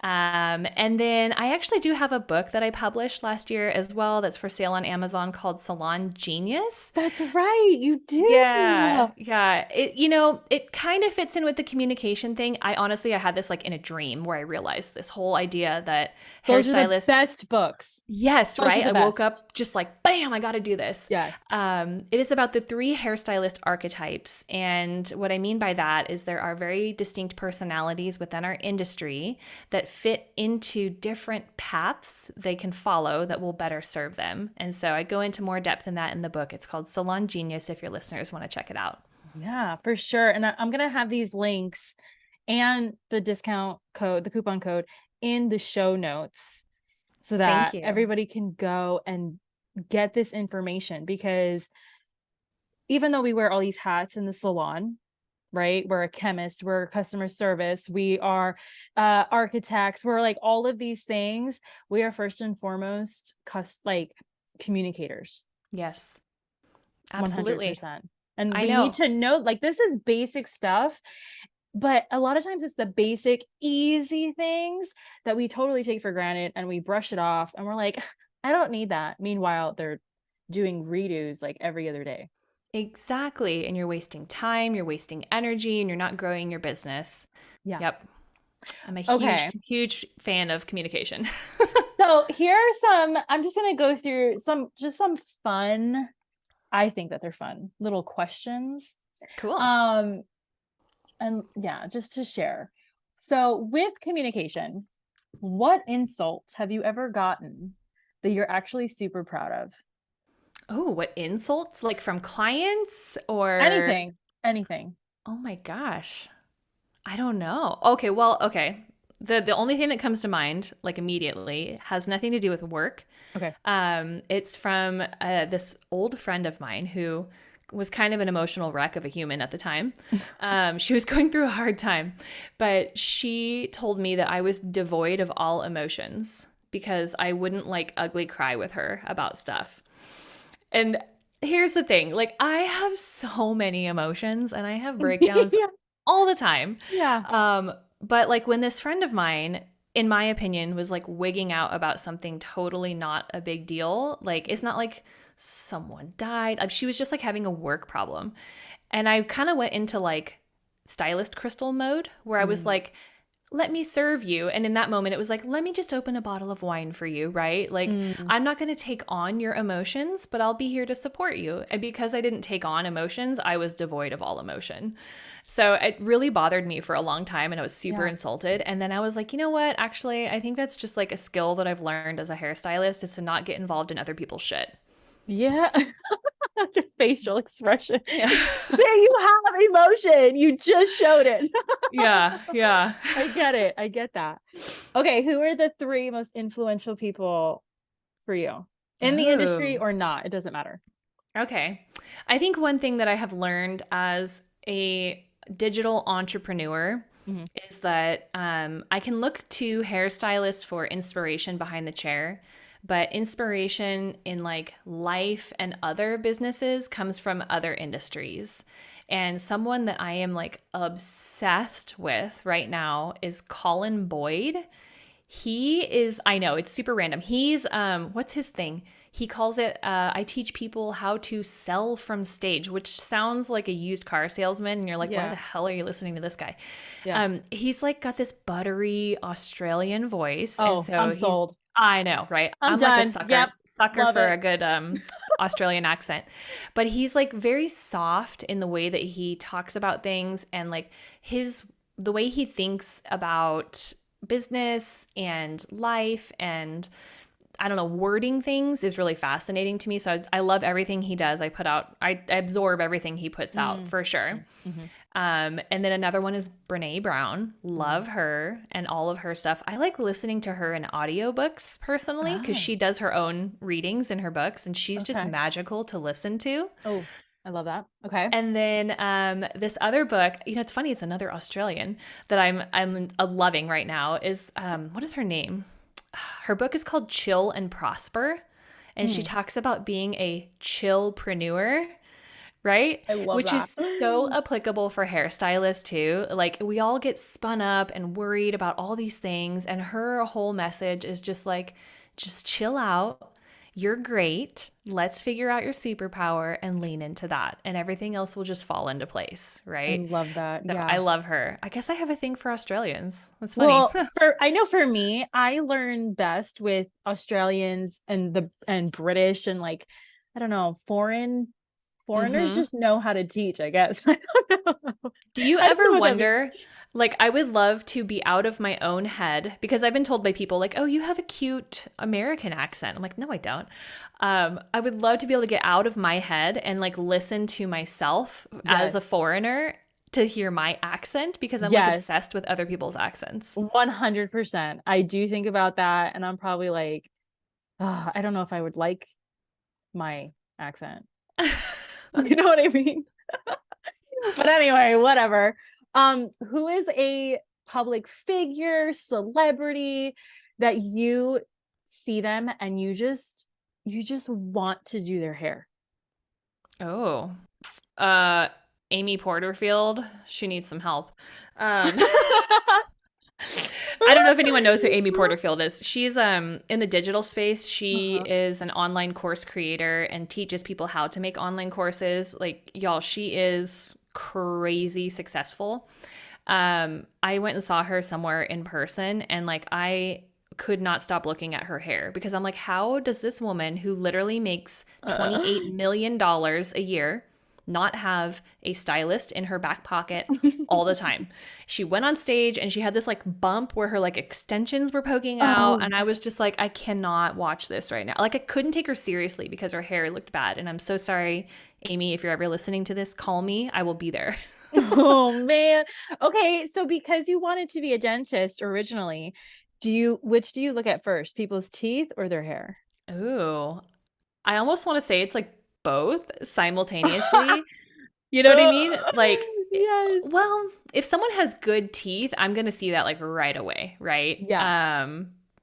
S2: And then I actually do have a book that I published last year as well that's for sale on Amazon called Salon Genius.
S1: That's right. You
S2: Yeah,
S1: do.
S2: yeah. It kind of fits in with the communication thing. I had this like in a dream where I realized this whole idea that
S1: Those are the
S2: hairstylist.
S1: best books.
S2: Yes,
S1: Those are
S2: right.
S1: the
S2: I woke
S1: best.
S2: up just like, bam, I got to do this.
S1: Yes.
S2: It is about the three hairstylist archetypes. And what I mean by that is there are very distinct personalities within our industry that fit into different paths they can follow that will better serve them. And so I go into more depth in that in the book. It's called Salon Genius if your listeners want to check it out.
S1: Yeah, for sure. And I'm going to have these links and the discount code, the coupon code in the show notes so
S2: Thank
S1: that
S2: you.
S1: everybody can go and get this information because even though we wear all these hats in the salon, right? We're a chemist, we're customer service, we are architects, we're like all of these things. We are first and foremost like communicators,
S2: Yes, absolutely.
S1: 100%. And
S2: I
S1: we need
S2: know.
S1: to know, like, this is basic stuff, but a lot of times it's the basic, easy things that we totally take for granted and we brush it off and we're like, I don't need that. Meanwhile, they're doing redos like every other day.
S2: Exactly. And you're wasting time, you're wasting energy, and you're not growing your business.
S1: Yeah.
S2: Yep. I'm a huge,
S1: Okay.
S2: huge fan of communication.
S1: So here are some, I'm just going to go through some fun, I think that they're fun little questions.
S2: Cool.
S1: And yeah, just to share. So with communication, what insults have you ever gotten that you're actually super proud of?
S2: Oh, what insults? Like from clients or
S1: Anything, anything.
S2: oh my gosh. I don't know. Okay, well, okay. The only thing that comes to mind, like immediately, has nothing to do with work.
S1: Okay.
S2: It's from this old friend of mine who was kind of an emotional wreck of a human at the time. She was going through a hard time, but she told me that I was devoid of all emotions because I wouldn't like ugly cry with her about stuff. And here's the thing, like I have so many emotions and I have breakdowns
S1: Yeah.
S2: all the time.
S1: Yeah.
S2: But like when this friend of mine, in my opinion, was like wigging out about something totally not a big deal. Like it's not like someone died. She was just like having a work problem. And I kind of went into like stylist crystal mode where I was like, let me serve you. And in that moment, it was like, let me just open a bottle of wine for you, right? Like, I'm not going to take on your emotions, but I'll be here to support you. And because I didn't take on emotions, I was devoid of all emotion. So it really bothered me for a long time and I was super
S1: Yeah.
S2: insulted. And then I was like, you know what? Actually, I think that's just like a skill that I've learned as a hairstylist is to not get involved in other people's shit.
S1: Yeah. Your facial expression.
S2: Yeah.
S1: There you have emotion. You just showed it.
S2: Yeah. Yeah.
S1: I get it. I get that. Okay, who are the three most influential people for you in the industry
S2: Oh.
S1: or not? It doesn't matter.
S2: Okay. I think one thing that I have learned as a digital entrepreneur
S1: Mhm.
S2: is that I can look to hairstylists for inspiration behind the chair, but inspiration in like life and other businesses comes from other industries. And someone that I am like obsessed with right now is Colin Boyd. He is, I know it's super random. He's, what's his thing? He calls it, I teach people how to sell from stage, which sounds like a used car salesman. And you're like, why
S1: Yeah.
S2: the hell are you listening to this guy?
S1: Yeah.
S2: He's like got this buttery Australian voice. And
S1: Oh,
S2: so
S1: I'm
S2: he's,
S1: sold.
S2: I know, right?
S1: I'm
S2: I'm like a
S1: done. Yep.
S2: sucker
S1: Love
S2: for a
S1: it.
S2: good, Australian accent. But he's like very soft in the way that he talks about things and like the way he thinks about business and life and I don't know, wording things is really fascinating to me. So I love everything he does. I absorb everything he puts out for sure.
S1: Mm-hmm.
S2: And then another one is Brene Brown. Love her and all of her stuff. I like listening to her in audiobooks personally because
S1: Oh,
S2: she does her own readings in her books and she's just
S1: okay.
S2: magical to listen to.
S1: Oh, I love that. Okay.
S2: And then this other book, it's funny, it's another Australian that I'm loving right now is what is her name? Her book is called Chill and Prosper, and she talks about being a chillpreneur, right?
S1: I love
S2: Which
S1: that.
S2: is so applicable for hairstylists too. Like we all get spun up and worried about all these things, and her whole message is just like, just chill out. You're great. Let's figure out your superpower and lean into that, and everything else will just fall into place,
S1: I
S2: right?
S1: love that.
S2: So I
S1: Yeah.
S2: love her. I guess I have a thing for Australians. That's funny.
S1: Well, I know for me, I learn best with Australians and British and like, I don't know, foreigners
S2: hmm
S1: just know how to teach, I guess. I don't know.
S2: Do you
S1: I don't know
S2: ever
S1: what that means.
S2: wonder, like, I would love to be out of my own head because I've been told by people, like, oh, you have a cute American accent. I'm like, no, I don't. I would love to be able to get out of my head and, like, listen to myself as a
S1: Yes.
S2: foreigner to hear my accent because I'm, like,
S1: Yes.
S2: obsessed with other people's accents.
S1: 100%. I do think about that and I'm probably like, I don't know if I would like my accent. You know what I mean? But anyway, whatever. Who is a public figure, celebrity that you see them and you just want to do their hair?
S2: Oh, uh, Amy Porterfield. She needs some help. Um, I don't know if anyone knows who Amy Porterfield is. She's in the digital space. She
S1: Uh-huh.
S2: is an online course creator and teaches people how to make online courses. Like y'all, she is crazy successful. I went and saw her somewhere in person and like I could not stop looking at her hair because I'm like, how does this woman who literally makes $28 million a year not have a stylist in her back pocket all the time? She went on stage and she had this like bump where her like extensions were poking out.
S1: Oh,
S2: And I was just like, I cannot watch this right now. Like I couldn't take her seriously because her hair looked bad. And I'm so sorry, Amy, if you're ever listening to this, call me. I will be there.
S1: oh man. Okay, so because you wanted to be a dentist originally, which do you look at first? People's teeth or their hair?
S2: Ooh, I almost want to say it's like both simultaneously. You know what I mean? Like,
S1: Yes.
S2: well, if someone has good teeth, I'm gonna see that like right away, right?
S1: Yeah.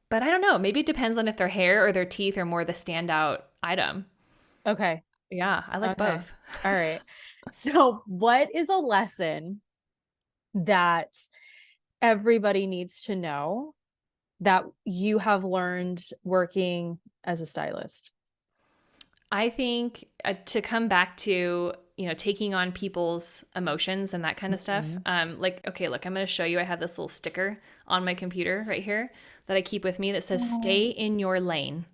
S2: But I don't know. Maybe it depends on if their hair or their teeth are more the standout item.
S1: Okay.
S2: Yeah, I like
S1: Okay.
S2: both.
S1: All right. So, what is a lesson that everybody needs to know that you have learned working as a stylist?
S2: I think to come back to, taking on people's emotions and that kind of stuff.
S1: Mhm.
S2: Like, okay, look, I'm going to show you. I have this little sticker on my computer right here that I keep with me that says, stay
S1: Oh.
S2: in your lane.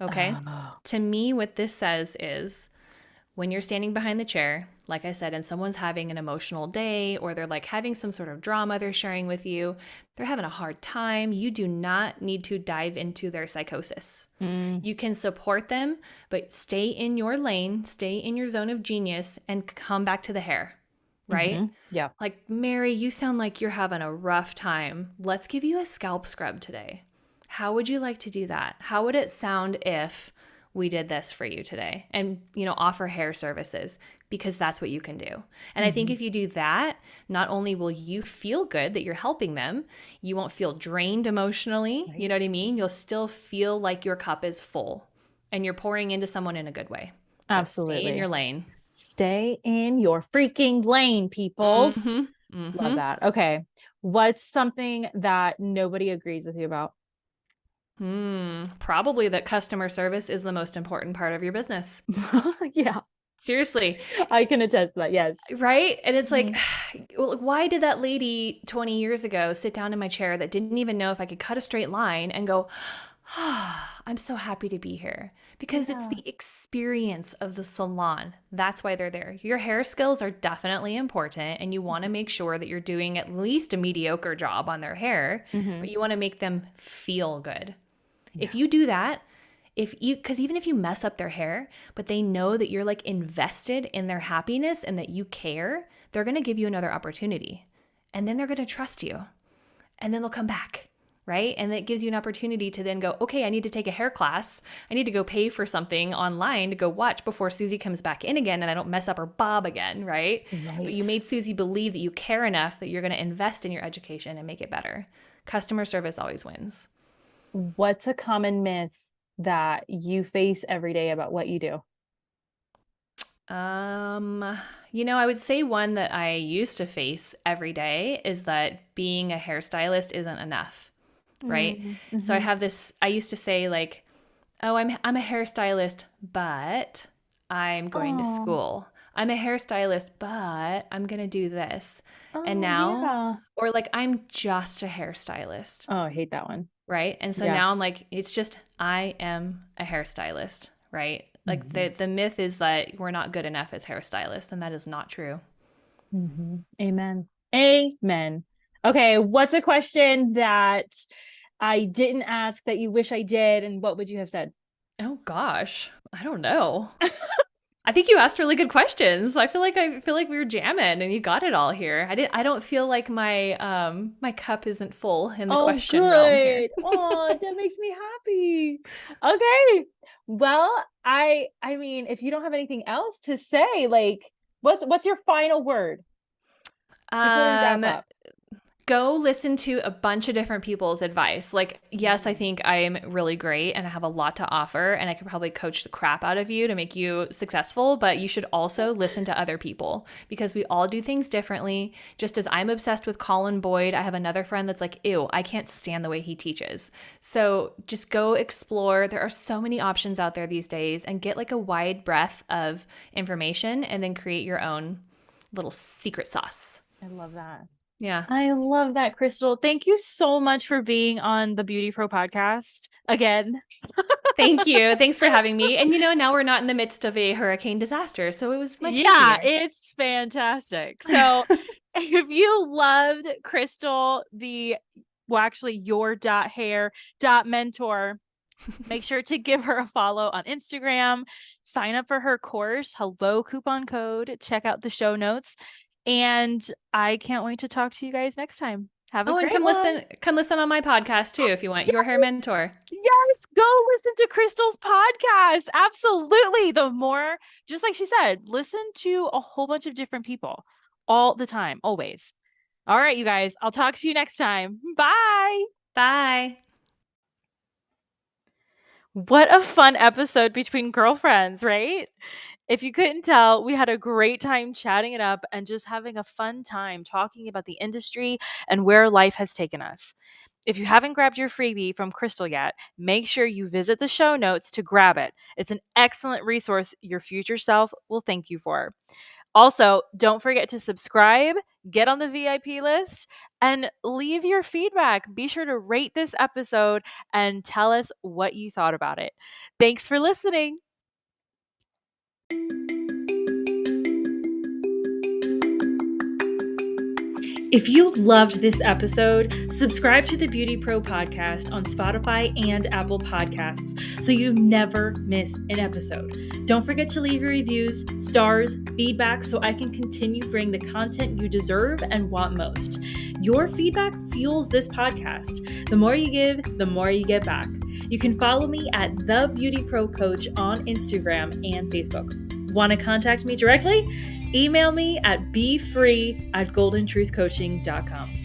S2: Okay.
S1: Oh.
S2: To me, what this says is when you're standing behind the chair, like I said, and someone's having an emotional day or they're like having some sort of drama they're sharing with you, they're having a hard time, you do not need to dive into their psychosis.
S1: Mm,
S2: You can support them, but stay in your lane, stay in your zone of genius, and come back to the hair, right?
S1: yeah.
S2: Like, Mary, you sound like you're having a rough time. Let's give you a scalp scrub today. How would you like to do that? How would it sound if we did this for you today and offer hair services because that's what you can do. And I think
S1: Mhm.
S2: if you do that, not only will you feel good that you're helping them, you won't feel drained emotionally, you know what
S1: Right.
S2: I mean? You'll still feel like your cup is full and you're pouring into someone in a good way. So stay in your
S1: Absolutely.
S2: lane.
S1: Stay in your freaking lane, peoples.
S2: Mhm.
S1: Love
S2: Mhm.
S1: that. Okay. What's something that nobody agrees with you about?
S2: Probably that customer service is the most important part of your business.
S1: Yeah,
S2: Seriously.
S1: I can attest to that. Yes.
S2: Right? And it's like,
S1: Mhm.
S2: well, why did that lady 20 years ago sit down in my chair that didn't even know if I could cut a straight line and go, I'm so happy to be here? Because it's
S1: Yeah.
S2: the experience of the salon. That's why they're there. Your hair skills are definitely important, and you want to make sure that you're doing at least a mediocre job on their hair,
S1: Hmm.
S2: but you want to make them feel good. If
S1: Yeah.
S2: you do that, because even if you mess up their hair, but they know that you're like invested in their happiness and that you care, they're going to give you another opportunity. And then they're going to trust you. And then they'll come back, right? And it gives you an opportunity to then go, okay, I need to take a hair class. I need to go pay for something online to go watch before Susie comes back in again and I don't mess up her bob again, right? But you
S1: Right.
S2: made Susie believe that you care enough that you're going to invest in your education and make it better. Customer service always wins.
S1: What's a common myth that you face every day about what you do?
S2: I would say one that I used to face every day is that being a hairstylist isn't enough, right? So I
S1: Mm-hmm.
S2: have this, I used to say like, oh, I'm a hairstylist, but I'm going to
S1: Oh,
S2: school. I'm a hairstylist, but I'm going to do this. And
S1: oh
S2: now,
S1: yeah.
S2: or like, I'm just a hairstylist,
S1: Oh, I hate that one.
S2: right? And so
S1: Yeah.
S2: now I'm like, it's just I am a hairstylist, right? Like
S1: Hmm.
S2: the myth is that we're not good enough as hairstylists, and that is not true.
S1: Hmm. Amen. Amen. Okay, what's a question that I didn't ask that you wish I did, and what would you have said?
S2: Oh gosh, I don't know. I think you asked really good questions. I feel like we were jamming and you got it all here. I don't feel like my cup isn't full in the
S1: Oh,
S2: question realm here.
S1: good. Oh, that makes me happy. Okay. Well, I mean, if you don't have anything else to say, like, what's your final word before we wrap
S2: Um,
S1: up?
S2: Go listen to a bunch of different people's advice. Like, yes, I think I am really great and I have a lot to offer, and I could probably coach the crap out of you to make you successful, but you should also listen to other people because we all do things differently. Just as I'm obsessed with Colin Boyd, I have another friend that's like, ew, I can't stand the way he teaches. So just go explore. There are so many options out there these days, and get like a wide breadth of information and then create your own little secret sauce.
S1: I love that.
S2: Yeah.
S1: I love that, Crystal. Thank you so much for being on the Beauty Pro podcast again.
S2: Thank you. Thanks for having me. And now we're not in the midst of a hurricane disaster, so it was much
S1: Yeah,
S2: easier.
S1: it's fantastic. So if you loved Crystal, your.hair.mentor, make sure to give her a follow on Instagram, sign up for her course, hello coupon code, check out the show notes. And I can't wait to talk to you guys next time. Have a
S2: And
S1: great one.
S2: come listen on my podcast too if you want. Your Hair Mentor.
S1: Yes, go listen to Crystal's podcast. Absolutely. Just like she said, listen to a whole bunch of different people all the time, always. All right, you guys, I'll talk to you next time. Bye.
S2: Bye.
S1: What a fun episode between girlfriends, right? If you couldn't tell, we had a great time chatting it up and just having a fun time talking about the industry and where life has taken us. If you haven't grabbed your freebie from Crystal yet, make sure you visit the show notes to grab it. It's an excellent resource your future self will thank you for. Also, don't forget to subscribe, get on the VIP list, and leave your feedback. Be sure to rate this episode and tell us what you thought about it. Thanks for listening. If you loved this episode, subscribe to the Beauty Pro podcast on Spotify and Apple Podcasts so you never miss an episode. Don't forget to leave your reviews, stars, feedback so I can continue bringing the content you deserve and want most. Your feedback fuels this podcast. The more you give, the more you get back. You can follow me at The Beauty Pro Coach on Instagram and Facebook. Want to contact me directly? Email me at befree@goldentruthcoaching.com.